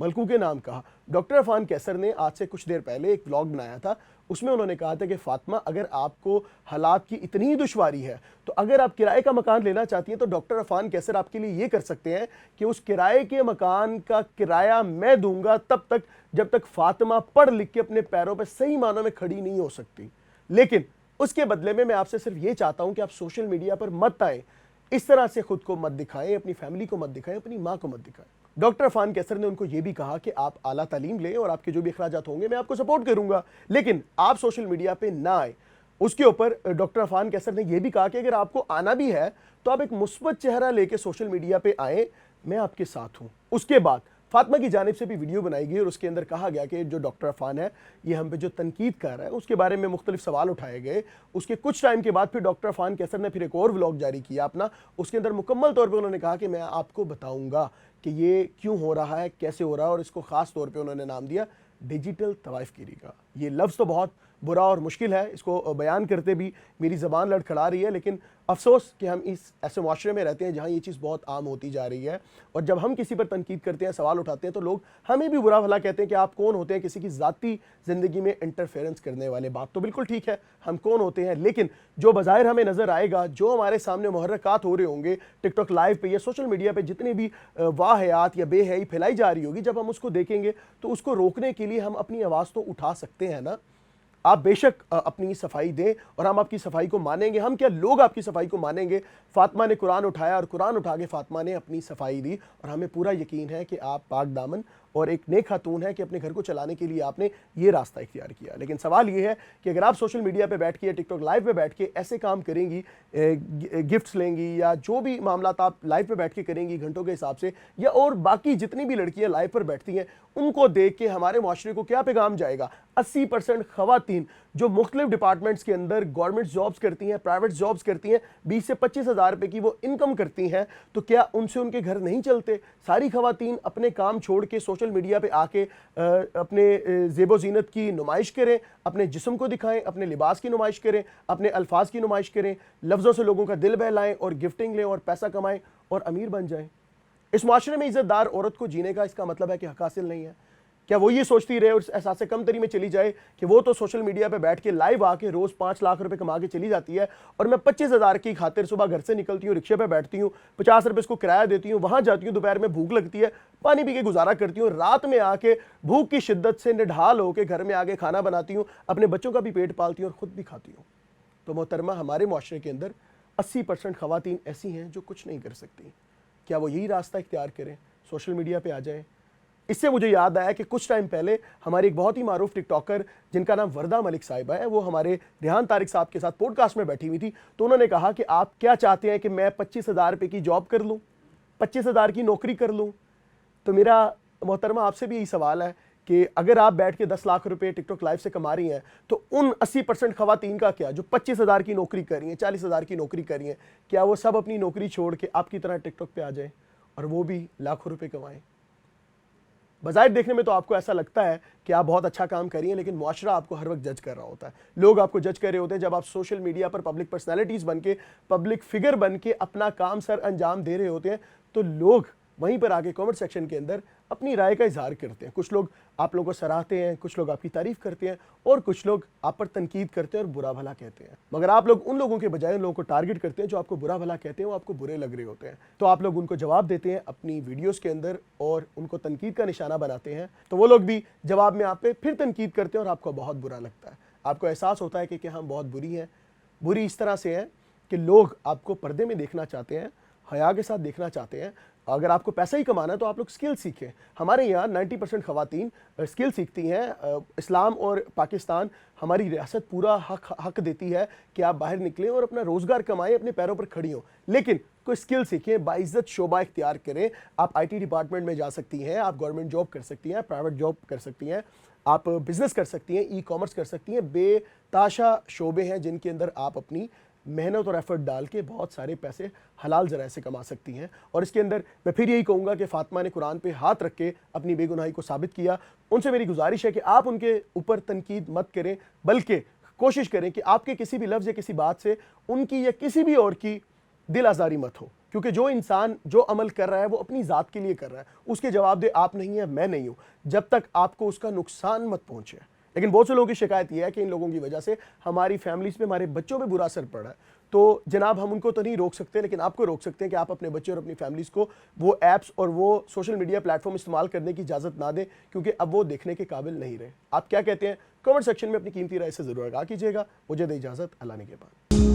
ملکو کے نام کہا. ڈاکٹر عرفان کیسر نے آج سے کچھ دیر پہلے ایک ولاگ بنایا تھا, اس میں انہوں نے کہا تھا کہ فاطمہ اگر آپ کو حالات کی اتنی ہی دشواری ہے تو اگر آپ کرائے کا مکان لینا چاہتی ہیں تو ڈاکٹر عرفان کیسر آپ کے لیے یہ کر سکتے ہیں کہ اس کرائے کے مکان کا کرایہ میں دوں گا تب تک جب تک فاطمہ پڑھ لکھ کے اپنے پیروں پہ صحیح معنوں میں کھڑی نہیں ہو سکتی. لیکن اس کے بدلے میں آپ سے صرف یہ چاہتا ہوں کہ آپ سوشل میڈیا پر مت آئیں, اس طرح سے خود کو مت دکھائیں, اپنی فیملی کو مت دکھائیں, اپنی ماں کو مت دکھائیں. ڈاکٹر عرفان کیسر نے ان کو یہ بھی کہا کہ آپ اعلیٰ تعلیم لیں اور آپ کے جو بھی اخراجات ہوں گے میں آپ کو سپورٹ کروں گا, لیکن آپ سوشل میڈیا پہ نہ آئیں. اس کے اوپر ڈاکٹر عرفان کیسر نے یہ بھی کہا کہ اگر آپ کو آنا بھی ہے تو آپ ایک مثبت چہرہ لے کے سوشل میڈیا پہ آئیں, میں آپ کے ساتھ ہوں. اس کے بعد فاطمہ کی جانب سے بھی ویڈیو بنائی گئی اور اس کے اندر کہا گیا کہ جو ڈاکٹر عرفان ہے یہ ہم پہ جو تنقید کر رہا ہے اس کے بارے میں مختلف سوال اٹھائے گئے. اس کے کچھ ٹائم کے بعد پھر ڈاکٹر عرفان کیسر نے پھر ایک اور ولاگ جاری کیا اپنا, اس کے اندر مکمل طور پہ انہوں نے کہا کہ میں آپ کو بتاؤں گا کہ یہ کیوں ہو رہا ہے, کیسے ہو رہا ہے, اور اس کو خاص طور پہ انہوں نے نام دیا ڈیجیٹل طوائف گیری کا. یہ لفظ تو بہت برا اور مشکل ہے, اس کو بیان کرتے بھی میری زبان لڑکھڑا رہی ہے, لیکن افسوس کہ ہم اس ایسے معاشرے میں رہتے ہیں جہاں یہ چیز بہت عام ہوتی جا رہی ہے. اور جب ہم کسی پر تنقید کرتے ہیں, سوال اٹھاتے ہیں, تو لوگ ہمیں بھی برا بھلا کہتے ہیں کہ آپ کون ہوتے ہیں کسی کی ذاتی زندگی میں انٹرفیرنس کرنے والے. بات تو بالکل ٹھیک ہے, ہم کون ہوتے ہیں, لیکن جو بظاہر ہمیں نظر آئے گا, جو ہمارے سامنے محرکات ہو رہے ہوں گے ٹک ٹاک لائیو پہ یا سوشل میڈیا پہ جتنی بھی واہیات یا بے حیائی پھیلائی جا رہی ہوگی, جب ہم اس کو دیکھیں گے تو اس کو روکنے کے لیے ہم اپنی آواز تو اٹھا سکتے ہیں نا. آپ بے شک اپنی صفائی دیں اور ہم آپ کی صفائی کو مانیں گے. ہم کیا لوگ آپ کی صفائی کو مانیں گے. فاطمہ نے قرآن اٹھایا اور قرآن اٹھا کے فاطمہ نے اپنی صفائی دی, اور ہمیں پورا یقین ہے کہ آپ پاک دامن اور ایک نیک خاتون ہے کہ اپنے گھر کو چلانے کے لیے آپ نے یہ راستہ اختیار کیا. لیکن سوال یہ ہے کہ اگر آپ سوشل میڈیا پہ بیٹھ کے ٹک ٹاک لائیو پہ بیٹھ کے ایسے کام کریں گی, گفٹس لیں گی یا جو بھی معاملات آپ لائیو پہ بیٹھ کے کریں گی گھنٹوں کے حساب سے, یا اور باقی جتنی بھی لڑکیاں لائیو پر بیٹھتی ہیں ان کو دیکھ کے ہمارے معاشرے کو کیا پیغام جائے گا. 80% خواتین جو مختلف ڈپارٹمنٹس کے اندر گورنمنٹ جابز کرتی ہیں, پرائیویٹ جابز کرتی ہیں, 20 سے 25 ہزار روپے کی وہ انکم کرتی ہیں, تو کیا ان سے ان کے گھر نہیں چلتے؟ ساری خواتین اپنے کام چھوڑ کے سوشل میڈیا پہ آ کے اپنے زیب و زینت کی نمائش کریں, اپنے جسم کو دکھائیں, اپنے لباس کی نمائش کریں, اپنے الفاظ کی نمائش کریں, لفظوں سے لوگوں کا دل بہلائیں اور گفٹنگ لیں اور پیسہ کمائیں اور امیر بن جائیں. اس معاشرے میں عزت دار عورت کو جینے کا اس کا مطلب ہے کہ حق حاصل نہیں ہے. کیا وہ یہ سوچتی رہے اور احساس کم تری میں چلی جائے کہ وہ تو سوشل میڈیا پہ بیٹھ کے لائیو آ کے روز 5 لاکھ روپے کما کے چلی جاتی ہے, اور میں 25,000 کی خاطر صبح گھر سے نکلتی ہوں, رکشے پہ بیٹھتی ہوں, 50 روپے اس کو کرایہ دیتی ہوں, وہاں جاتی ہوں, دوپہر میں بھوک لگتی ہے, پانی پی کے گزارا کرتی ہوں, رات میں آ کے بھوک کی شدت سے نڈھال ہو کے گھر میں آ کے کھانا بناتی ہوں, اپنے بچوں کا بھی پیٹ پالتی ہوں اور خود بھی کھاتی ہوں. تو محترمہ, ہمارے معاشرے کے اندر 80% خواتین ایسی ہیں جو کچھ نہیں کر سکتی. کیا وہ یہی راستہ اختیار کریں, سوشل میڈیا پہ آ جائیں؟ اس سے مجھے یاد آیا کہ کچھ ٹائم پہلے ہماری ایک بہت ہی معروف ٹک ٹاکر جن کا نام وردہ ملک صاحبہ ہے, وہ ہمارے ریحان طارق صاحب کے ساتھ پوڈ کاسٹ میں بیٹھی ہوئی تھی. تو انہوں نے کہا کہ آپ کیا چاہتے ہیں کہ میں 25,000 روپے کی جاب کر لوں, 25,000 کی نوکری کر لوں؟ تو میرا محترمہ آپ سے بھی یہی سوال ہے کہ اگر آپ بیٹھ کے 10 لاکھ روپے ٹک ٹاک لائیو سے کما رہی ہیں تو ان 80% خواتین کا کیا جو 25,000 کی نوکری کر رہی ہیں, 40,000 کی نوکری کر رہی ہیں, کیا وہ سب اپنی نوکری چھوڑ کے آپ کی طرح ٹک ٹاک پہ آ جائیں اور وہ بھی لاکھوں روپے کمائیں؟ بظاہر دیکھنے میں تو آپ کو ایسا لگتا ہے کہ آپ بہت اچھا کام کر رہی ہیں, لیکن معاشرہ آپ کو ہر وقت جج کر رہا ہوتا ہے. لوگ آپ کو جج کر رہے ہوتے ہیں جب آپ سوشل میڈیا پر پبلک پرسنالٹیز بن کے, پبلک فگر بن کے اپنا کام سر انجام دے رہے ہوتے ہیں, تو لوگ وہیں پر آگے کامنٹ سیکشن کے اندر اپنی رائے کا اظہار کرتے ہیں. کچھ لوگ آپ لوگوں کو سراہتے ہیں, کچھ لوگ آپ کی تعریف کرتے ہیں, اور کچھ لوگ آپ پر تنقید کرتے ہیں اور برا بھلا کہتے ہیں. مگر آپ لوگ ان لوگوں کے بجائے ان لوگوں کو ٹارگٹ کرتے ہیں جو آپ کو برا بھلا کہتے ہیں, وہ آپ کو برے لگ رہے ہوتے ہیں. تو آپ لوگ ان کو جواب دیتے ہیں اپنی ویڈیوز کے اندر اور ان کو تنقید کا نشانہ بناتے ہیں, تو وہ لوگ بھی جواب میں آپ پہ پھر تنقید کرتے ہیں اور آپ کو بہت برا لگتا ہے. آپ کو احساس ہوتا ہے کہ ہم بہت بری ہیں. بری اس طرح سے ہیں کہ لوگ آپ کو پردے میں دیکھنا چاہتے ہیں, حیا کے ساتھ دیکھنا چاہتے ہیں. اگر آپ کو پیسہ ہی کمانا ہے تو آپ لوگ سکل سیکھیں. ہمارے یہاں 90% خواتین سکل سیکھتی ہیں. اسلام اور پاکستان ہماری ریاست پورا حق دیتی ہے کہ آپ باہر نکلیں اور اپنا روزگار کمائیں, اپنے پیروں پر کھڑی ہوں, لیکن کوئی سکل سیکھیں, باعزت شعبہ اختیار کریں. آپ آئی ٹی ڈپارٹمنٹ میں جا سکتی ہیں, آپ گورنمنٹ جاب کر سکتی ہیں, پرائیویٹ جاب کر سکتی ہیں, آپ بزنس کر سکتی ہیں, ای کامرس کر سکتی ہیں. بے تاشا شعبے ہیں جن کے اندر آپ اپنی محنت اور ایفرٹ ڈال کے بہت سارے پیسے حلال ذرائع سے کما سکتی ہیں. اور اس کے اندر میں پھر یہی کہوں گا کہ فاطمہ نے قرآن پہ ہاتھ رکھ کے اپنی بے گناہی کو ثابت کیا. ان سے میری گزارش ہے کہ آپ ان کے اوپر تنقید مت کریں, بلکہ کوشش کریں کہ آپ کے کسی بھی لفظ یا کسی بات سے ان کی یا کسی بھی اور کی دل آزاری مت ہو. کیونکہ جو انسان جو عمل کر رہا ہے وہ اپنی ذات کے لیے کر رہا ہے، اس کے جواب دہ آپ نہیں ہیں، میں نہیں ہوں، جب تک آپ کو اس کا نقصان مت پہنچے۔ لیکن بہت سے لوگوں کی شکایت یہ ہے کہ ان لوگوں کی وجہ سے ہماری فیملیز پہ، ہمارے بچوں پہ برا اثر پڑ رہا ہے۔ تو جناب ہم ان کو تو نہیں روک سکتے، لیکن آپ کو روک سکتے ہیں کہ آپ اپنے بچے اور اپنی فیملیز کو وہ ایپس اور وہ سوشل میڈیا پلیٹ فارم استعمال کرنے کی اجازت نہ دیں، کیونکہ اب وہ دیکھنے کے قابل نہیں رہے۔ آپ کیا کہتے ہیں؟ کمنٹ سیکشن میں اپنی قیمتی رائے سے ضرور آگاہ کیجیے گا۔ مجھے دے اجازت، اللہ نے کے بعد۔